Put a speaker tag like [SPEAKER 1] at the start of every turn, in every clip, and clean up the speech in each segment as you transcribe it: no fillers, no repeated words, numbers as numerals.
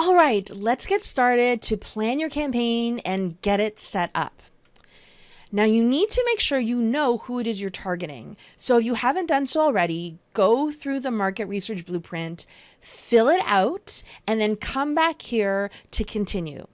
[SPEAKER 1] All right, let's get started to plan your campaign and get it set up. Now, you need to make sure you know who it is you're targeting. So if you haven't done so already, go through the market research blueprint, fill it out, and then come back here to continue.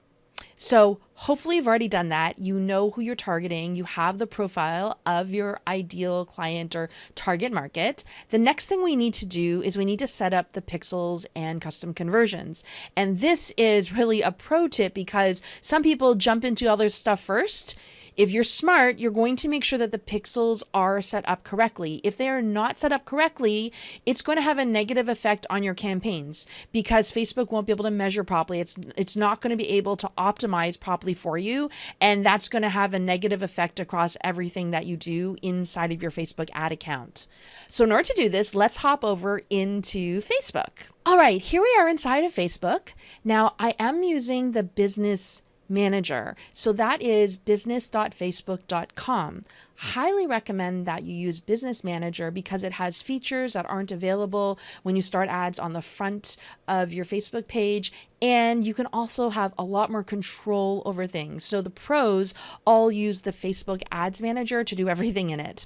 [SPEAKER 1] So hopefully you've already done that. You know who you're targeting. You have the profile of your ideal client or target market. The next thing we need to do is we need to set up the pixels and custom conversions. And this is really a pro tip because some people jump into other stuff first. If you're smart, you're going to make sure that the pixels are set up correctly. If they are not set up correctly, it's going to have a negative effect on your campaigns because Facebook won't be able to measure properly. It's not going to be able to optimize properly for you, and that's going to have a negative effect across everything that you do inside of your Facebook ad account. So in order to do this, let's hop over into Facebook. All right, here we are inside of Facebook. Now, I am using the business manager. So that is business.facebook.com. Highly recommend that you use Business Manager because it has features that aren't available when you start ads on the front of your Facebook page. And you can also have a lot more control over things. So the pros all use the Facebook Ads Manager to do everything in it.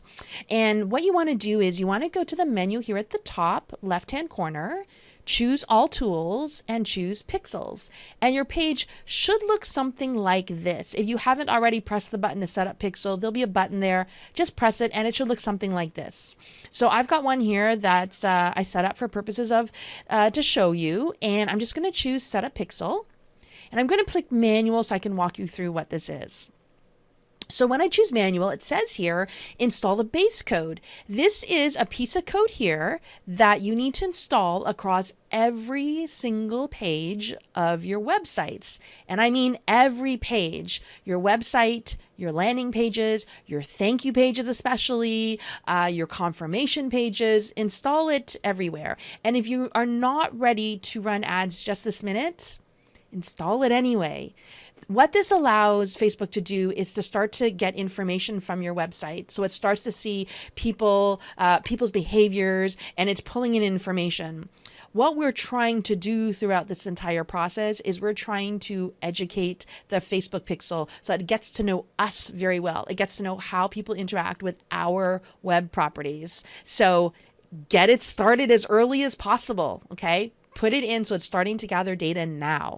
[SPEAKER 1] And what you want to do is you want to go to the menu here at the top left-hand corner, choose all tools and choose pixels. And your page should look something like this. If you haven't already pressed the button to set up pixel, there'll be a button there. Just press it and it should look something like this. So I've got one here that I set up for purposes of to show you. And I'm just going to choose set up pixel. And I'm going to click manual so I can walk you through what this is. So when I choose manual, it says here, install the base code. This is a piece of code here that you need to install across every single page of your websites. And I mean every page, your website, your landing pages, your thank you pages especially, your confirmation pages, install it everywhere. And if you are not ready to run ads just this minute, install it anyway. What this allows Facebook to do is to start to get information from your website. So it starts to see people's behaviors, and it's pulling in information. What we're trying to do throughout this entire process is we're trying to educate the Facebook pixel so it gets to know us very well. It gets to know how people interact with our web properties. So get it started as early as possible, okay? Put it in so it's starting to gather data now.